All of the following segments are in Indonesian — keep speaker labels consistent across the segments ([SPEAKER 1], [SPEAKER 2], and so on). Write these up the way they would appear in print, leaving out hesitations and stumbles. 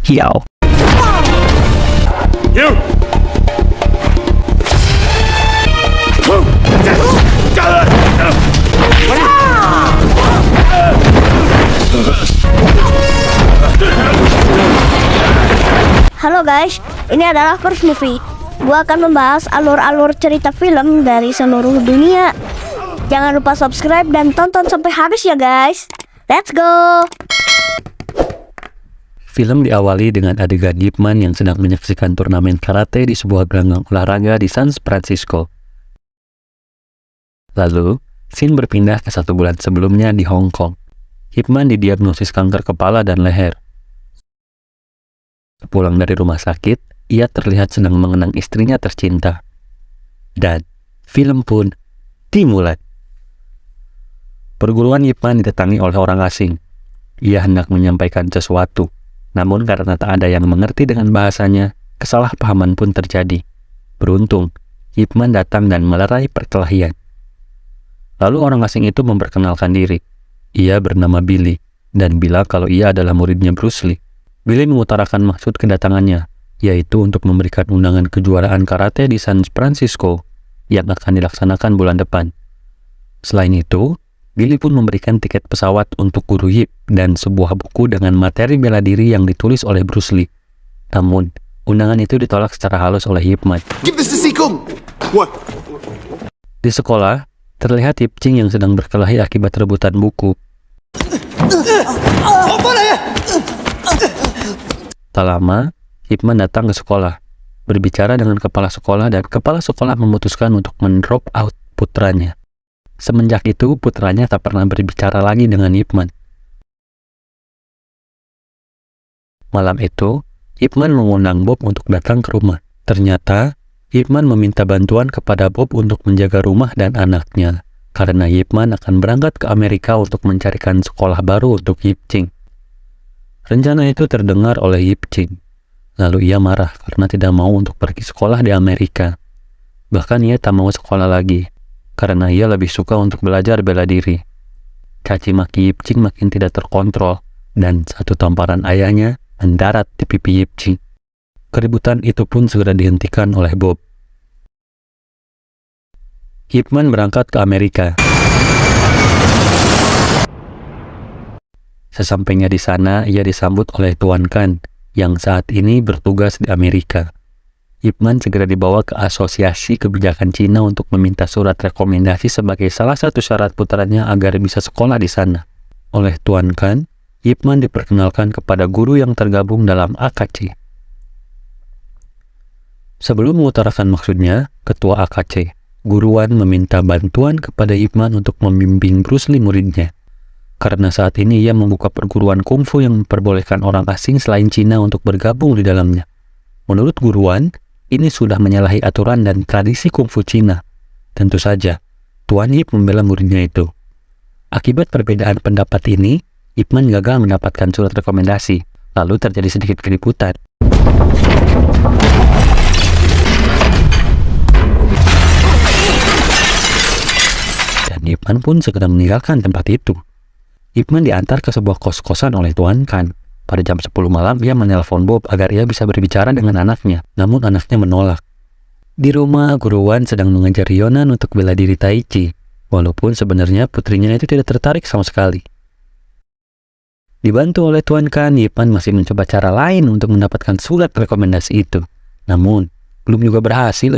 [SPEAKER 1] Hiao.
[SPEAKER 2] Halo guys, ini adalah First Movie. Gua akan membahas alur-alur cerita film dari seluruh dunia. Jangan lupa subscribe dan tonton sampai habis ya guys. Let's go!
[SPEAKER 1] Film diawali dengan adegan Ip Man yang sedang menyaksikan turnamen karate di sebuah gelanggang olahraga di San Francisco. Lalu, scene berpindah ke 1 bulan sebelumnya di Hong Kong. Ip Man didiagnosis kanker kepala dan leher. Pulang dari rumah sakit, ia terlihat sedang mengenang istrinya tercinta. Dan film pun dimulai. Perguruan Ip Man didatangi oleh orang asing. Ia hendak menyampaikan sesuatu, namun karena tak ada yang mengerti dengan bahasanya, kesalahpahaman pun terjadi. Beruntung, Ip Man datang dan melerai perkelahian. Lalu orang asing itu memperkenalkan diri. Ia bernama Billy, dan bilang kalau ia adalah muridnya Bruce Lee. Billy mengutarakan maksud kedatangannya, yaitu untuk memberikan undangan kejuaraan karate di San Francisco yang akan dilaksanakan bulan depan. Selain itu, Billy pun memberikan tiket pesawat untuk guru Yip dan sebuah buku dengan materi bela diri yang ditulis oleh Bruce Lee. Namun, undangan itu ditolak secara halus oleh Ip Man. Di sekolah, terlihat Ip Ching yang sedang berkelahi akibat rebutan buku. Tak lama, Ip Man datang ke sekolah, berbicara dengan kepala sekolah, dan kepala sekolah memutuskan untuk men-drop out putranya. Semenjak itu, putranya tak pernah berbicara lagi dengan Ip Man. Malam itu, Ip Man mengundang Bob untuk datang ke rumah. Ternyata, Ip Man meminta bantuan kepada Bob untuk menjaga rumah dan anaknya, karena Ip Man akan berangkat ke Amerika untuk mencarikan sekolah baru untuk Ip Ching. Rencana itu terdengar oleh Ip Ching. Lalu ia marah karena tidak mau untuk pergi sekolah di Amerika. Bahkan ia tak mau sekolah lagi, karena ia lebih suka untuk belajar bela diri. Caci maki Ip Ching makin tidak terkontrol, dan satu tamparan ayahnya mendarat di pipi Ip Ching. Keributan itu pun segera dihentikan oleh Bob. Ip Man berangkat ke Amerika. Sesampainya di sana, ia disambut oleh Tuan Khan, yang saat ini bertugas di Amerika. Ip Man segera dibawa ke Asosiasi Kebijakan Cina untuk meminta surat rekomendasi sebagai salah satu syarat putranya agar bisa sekolah di sana. Oleh Tuan Khan, Ip Man diperkenalkan kepada guru yang tergabung dalam AKC. Sebelum mengutarakan maksudnya, Ketua AKC, Guruan meminta bantuan kepada Ip Man untuk membimbing Bruce Lee muridnya. Karena saat ini ia membuka perguruan kungfu yang memperbolehkan orang asing selain Cina untuk bergabung di dalamnya. Menurut Guruan, ini sudah menyalahi aturan dan tradisi kungfu Cina. Tentu saja, Tuan Yip membela muridnya itu. Akibat perbedaan pendapat ini, Ip Man gagal mendapatkan surat rekomendasi, lalu terjadi sedikit keributan. Dan Ip Man pun segera meninggalkan tempat itu. Ip Man diantar ke sebuah kos-kosan oleh Tuan Khan. Pada jam 10 malam, ia menelpon Bob agar ia bisa berbicara dengan anaknya, namun anaknya menolak. Di rumah, Guruan sedang mengajar Yonan untuk bela diri Tai Chi, walaupun sebenarnya putrinya itu tidak tertarik sama sekali. Dibantu oleh Tuan Khan, Ip Man masih mencoba cara lain untuk mendapatkan surat rekomendasi itu. Namun, belum juga berhasil,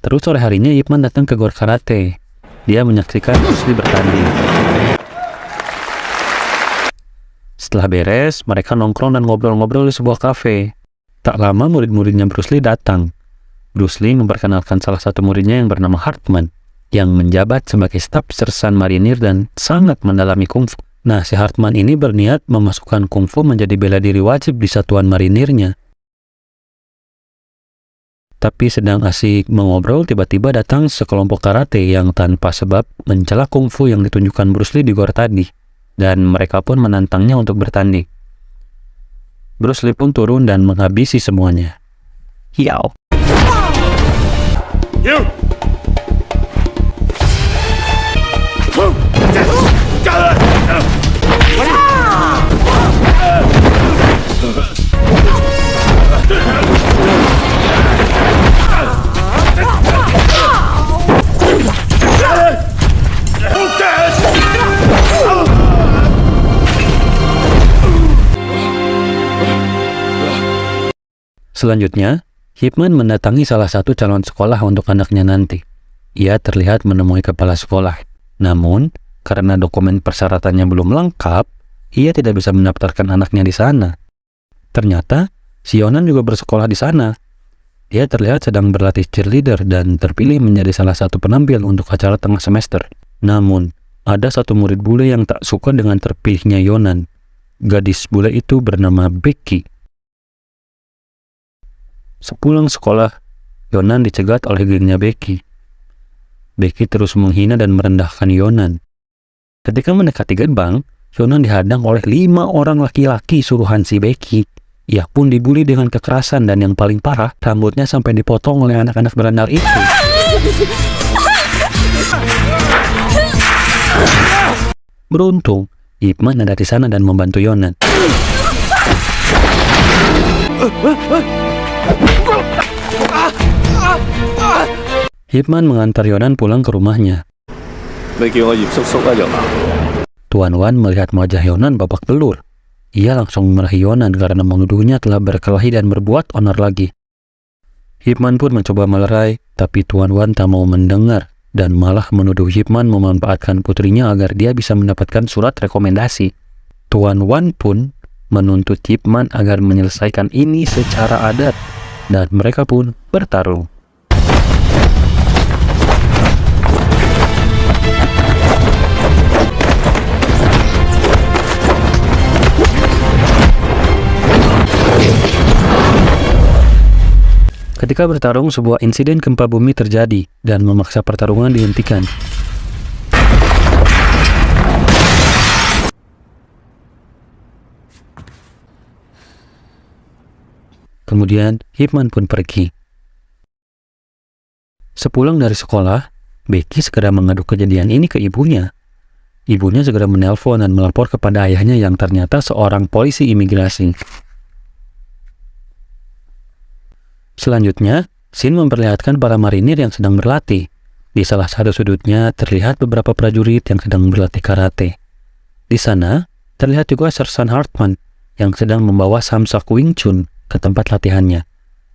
[SPEAKER 1] terus sore harinya Ip Man datang ke gor karate. Dia menyaksikan Bruce Lee bertanding. Setelah beres, mereka nongkrong dan ngobrol-ngobrol di sebuah kafe. Tak lama murid-muridnya Bruce Lee datang. Bruce Lee memperkenalkan salah satu muridnya yang bernama Hartman, yang menjabat sebagai staf sersan marinir dan sangat mendalami kungfu. Nah, si Hartman ini berniat memasukkan kungfu menjadi bela diri wajib di satuan marinirnya. Tapi sedang asik mengobrol, tiba-tiba datang sekelompok karate yang tanpa sebab mencela kungfu yang ditunjukkan Bruce Lee di gor tadi. Dan mereka pun menantangnya untuk bertanding. Bruce Lee pun turun dan menghabisi semuanya. Hiao. Selanjutnya, Ip Man mendatangi salah satu calon sekolah untuk anaknya nanti. Ia terlihat menemui kepala sekolah. Namun, karena dokumen persyaratannya belum lengkap, ia tidak bisa mendaftarkan anaknya di sana. Ternyata, si Yonan juga bersekolah di sana. Dia terlihat sedang berlatih cheerleader dan terpilih menjadi salah satu penampil untuk acara tengah semester. Namun, ada satu murid bule yang tak suka dengan terpilihnya Yonan. Gadis bule itu bernama Becky. Sepulang sekolah, Yonan dicegat oleh gengnya Becky. Becky terus menghina dan merendahkan Yonan. Ketika mendekati gerbang, Yonan dihadang oleh 5 orang laki-laki suruhan si Becky. Ia pun dibully dengan kekerasan dan yang paling parah, rambutnya sampai dipotong oleh anak-anak berandal itu. Beruntung, Ip Man ada di sana dan membantu Yonan. Ip Man mengantar Yonan pulang ke rumahnya. Tuan Wan melihat wajah Yonan babak belur. Ia langsung memarahi Yonan karena menuduhnya telah berkelahi dan berbuat onar lagi. Ip Man pun mencoba melerai, tapi Tuan Wan tak mau mendengar dan malah menuduh Ip Man memanfaatkan putrinya agar dia bisa mendapatkan surat rekomendasi. Tuan Wan pun menuntut Ip Man agar menyelesaikan ini secara adat dan mereka pun bertarung. Ketika bertarung, sebuah insiden gempa bumi terjadi dan memaksa pertarungan dihentikan. Kemudian, Ip Man pun pergi. Sepulang dari sekolah, Becky segera mengadu kejadian ini ke ibunya. Ibunya segera menelpon dan melapor kepada ayahnya yang ternyata seorang polisi imigrasi. Selanjutnya, scene memperlihatkan para marinir yang sedang berlatih. Di salah satu sudutnya terlihat beberapa prajurit yang sedang berlatih karate. Di sana, terlihat juga Sersan Hartman yang sedang membawa samsak Wing Chun ke tempat latihannya.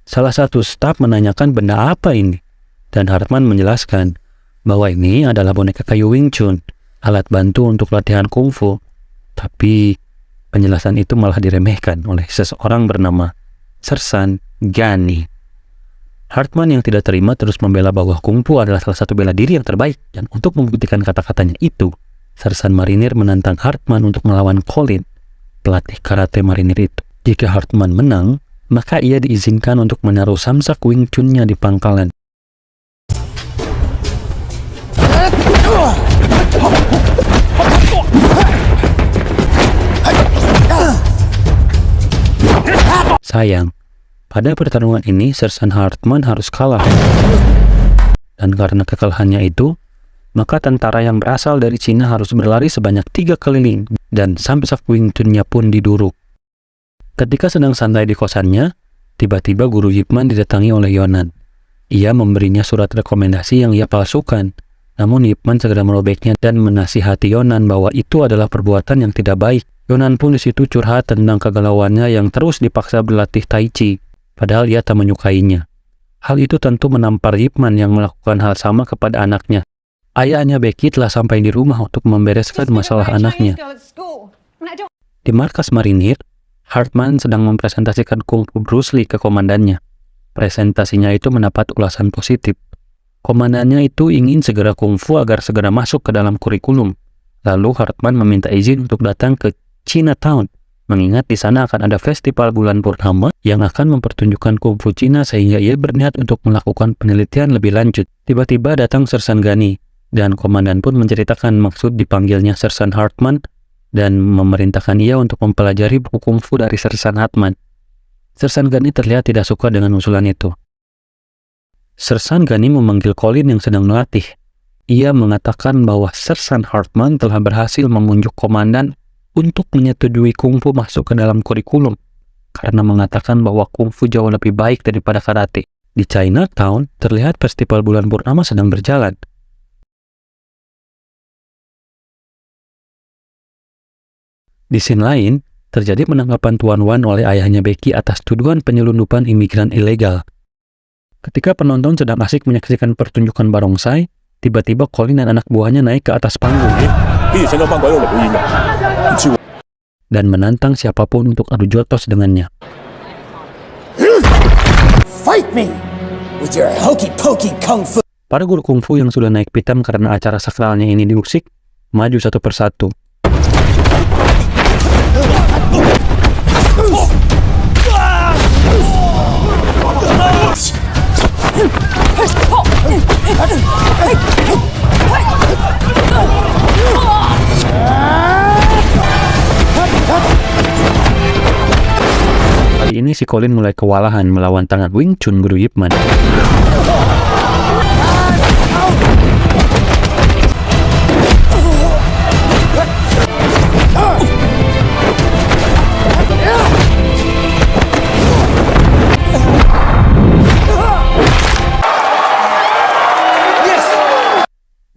[SPEAKER 1] Salah satu staf menanyakan benda apa ini, dan Hartman menjelaskan bahwa ini adalah boneka kayu Wing Chun, alat bantu untuk latihan kungfu. Tapi penjelasan itu malah diremehkan oleh seseorang bernama Sersan Gani. Hartman yang tidak terima terus membela bahwa kungfu adalah salah satu bela diri yang terbaik, dan untuk membuktikan kata-katanya itu, Sersan Marinir menantang Hartman untuk melawan Colin, pelatih karate marinir itu. Jika Hartman menang, maka ia diizinkan untuk menaruh samsak Wing Chun-nya di pangkalan. Sayang, pada pertarungan ini Sersan Hartman harus kalah. Dan karena kekalahannya itu, maka tentara yang berasal dari Cina harus berlari sebanyak 3 keliling dan samsak Wing Chun-nya pun diduruk. Ketika sedang santai di kosannya, tiba-tiba guru Ip Man didatangi oleh Yonan. Ia memberinya surat rekomendasi yang ia palsukan. Namun Ip Man segera merobeknya dan menasihati Yonan bahwa itu adalah perbuatan yang tidak baik. Yonan pun di situ curhat tentang kegalauannya yang terus dipaksa berlatih Tai Chi, padahal ia tak menyukainya. Hal itu tentu menampar Ip Man yang melakukan hal sama kepada anaknya. Ayahnya Becky telah sampai di rumah untuk membereskan masalah anaknya. Di markas marinir, Hartman sedang mempresentasikan kungfu Bruce Lee ke komandannya. Presentasinya itu mendapat ulasan positif. Komandannya itu ingin segera kungfu agar segera masuk ke dalam kurikulum. Lalu Hartman meminta izin untuk datang ke Chinatown mengingat di sana akan ada festival bulan purnama yang akan mempertunjukkan kungfu Cina sehingga ia berniat untuk melakukan penelitian lebih lanjut. Tiba-tiba datang Sersan Gani, dan komandan pun menceritakan maksud dipanggilnya Sersan Hartman dan memerintahkan ia untuk mempelajari buku kungfu dari Sersan Hartman. Sersan Gani terlihat tidak suka dengan usulan itu. Sersan Gani memanggil Colin yang sedang melatih. Ia mengatakan bahwa Sersan Hartman telah berhasil memunjuk komandan untuk menyetujui kungfu masuk ke dalam kurikulum karena mengatakan bahwa kungfu jauh lebih baik daripada karate. Di Chinatown, terlihat festival bulan purnama sedang berjalan. Di scene lain, terjadi penangkapan Tuan Wan oleh ayahnya Becky atas tuduhan penyelundupan imigran ilegal. Ketika penonton sedang asik menyaksikan pertunjukan barongsai, tiba-tiba Colin dan anak buahnya naik ke atas panggung dan menantang siapapun untuk adu jotos dengannya.
[SPEAKER 3] Fight me with your hokey-pokey kung fu.
[SPEAKER 1] Para guru kungfu yang sudah naik pitam karena acara sakralnya ini diusik, maju satu persatu. Kali ini si Colin mulai kewalahan melawan tangan Wing Chun guru Ip Man.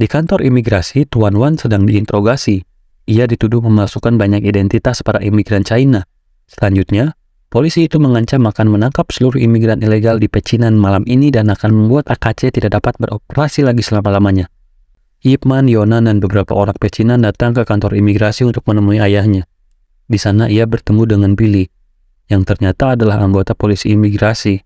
[SPEAKER 1] Di kantor imigrasi, Tuan Wan sedang diinterogasi. Ia dituduh memasukkan banyak identitas para imigran China. Selanjutnya, polisi itu mengancam akan menangkap seluruh imigran ilegal di pecinan malam ini dan akan membuat AKC tidak dapat beroperasi lagi selama-lamanya. Ip Man, Yonan, dan beberapa orang pecinan datang ke kantor imigrasi untuk menemui ayahnya. Di sana ia bertemu dengan Billy, yang ternyata adalah anggota polisi imigrasi.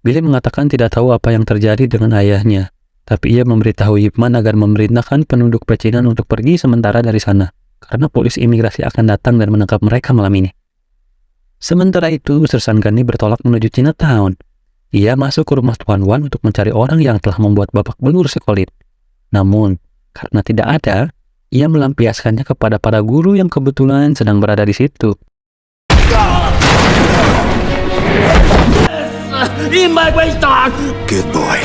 [SPEAKER 1] Billy mengatakan tidak tahu apa yang terjadi dengan ayahnya, tapi ia memberitahu Ip Man agar memerintahkan penduduk pecinan untuk pergi sementara dari sana, karena polisi imigrasi akan datang dan menangkap mereka malam ini. Sementara itu, Sersan Gani bertolak menuju Chinatown. Ia masuk ke rumah Tuan Wan untuk mencari orang yang telah membuat babak belur si Colin. Namun, karena tidak ada, ia melampiaskannya kepada para guru yang kebetulan sedang berada di situ.
[SPEAKER 3] Good boy.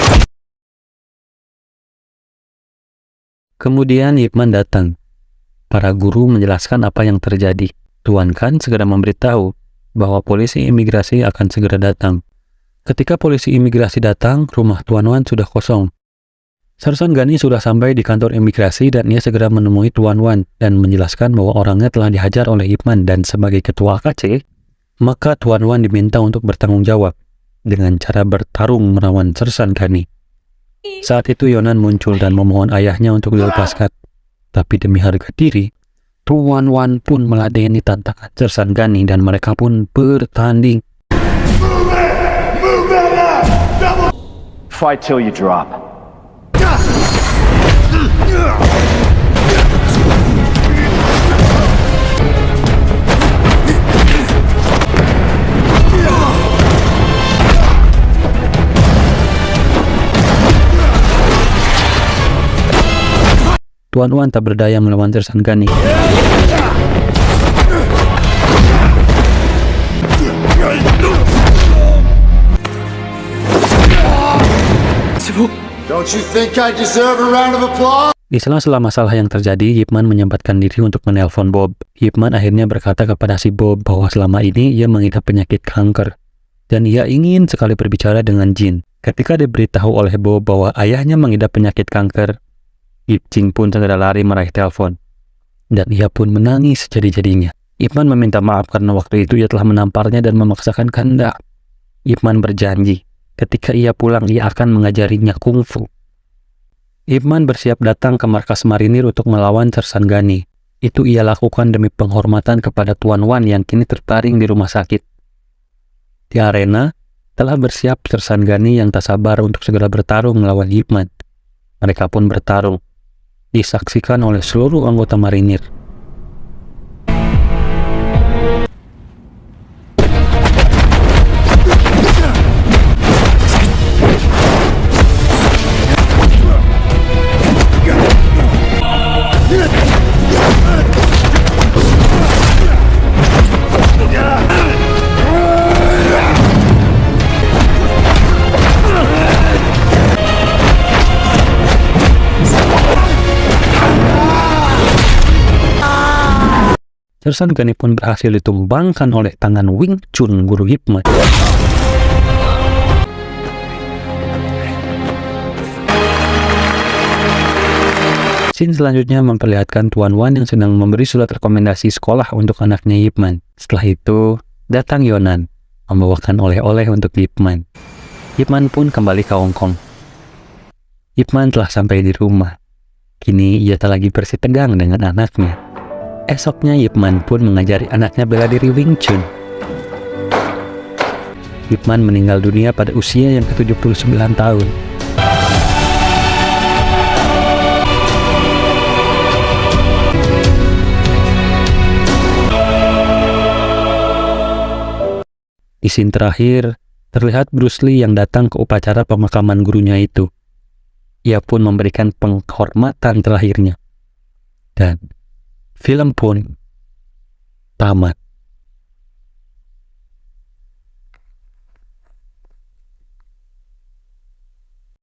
[SPEAKER 1] Kemudian Ip Man datang. Para guru menjelaskan apa yang terjadi. Tuan Khan segera memberitahu bahwa polisi imigrasi akan segera datang. Ketika polisi imigrasi datang, rumah Tuan Wan sudah kosong. Sersan Gani sudah sampai di kantor imigrasi dan ia segera menemui Tuan Wan dan menjelaskan bahwa orangnya telah dihajar oleh Ip Man dan sebagai ketua AKC, maka Tuan Wan diminta untuk bertanggung jawab dengan cara bertarung melawan Sersan Gani. Saat itu Yonan muncul dan memohon ayahnya untuk dilepaskan. Tapi demi harga diri, Tuan Wan pun meladeni tantangan Sersan Gani dan mereka pun bertanding.
[SPEAKER 4] Fight till you drop.
[SPEAKER 1] Tuan Wan tak berdaya melawan Sersan Gani.
[SPEAKER 3] Don't you think I deserve a round of applause?
[SPEAKER 1] Di sela-sela masalah yang terjadi, Ip Man menyempatkan diri untuk menelpon Bob. Ip Man akhirnya berkata kepada si Bob bahwa selama ini ia mengidap penyakit kanker dan ia ingin sekali berbicara dengan Jin. Ketika diberitahu oleh Bob bahwa ayahnya mengidap penyakit kanker, Ip Jing pun segera lari meraih telepon dan ia pun menangis jadi-jadinya. Ip Man meminta maaf karena waktu itu ia telah menamparnya dan memaksakan kehendak. Ip Man berjanji ketika ia pulang ia akan mengajarinya kungfu. Ip Man bersiap datang ke markas marinir untuk melawan Sersan Gani. Itu ia lakukan demi penghormatan kepada Tuan Wan yang kini terbaring di rumah sakit. Di arena, telah bersiap Sersan Gani yang tak sabar untuk segera bertarung melawan Ip Man. Mereka pun bertarung, disaksikan oleh seluruh anggota marinir. Sharingan pun berhasil ditumbangkan oleh tangan Wing Chun guru Ip Man. Scene selanjutnya memperlihatkan Tuan Wan yang sedang memberi surat rekomendasi sekolah untuk anaknya Ip Man. Setelah itu, datang Yonan, membawakan oleh-oleh untuk Ip Man. Ip Man pun kembali ke Hong Kong. Ip Man telah sampai di rumah. Kini ia tak lagi bersitegang dengan anaknya. Esoknya Ip Man pun mengajari anaknya bela diri Wing Chun. Ip Man meninggal dunia pada usia yang ke-79 tahun. Di scene terakhir, terlihat Bruce Lee yang datang ke upacara pemakaman gurunya itu. Ia pun memberikan penghormatan terakhirnya. Dan film pun tamat.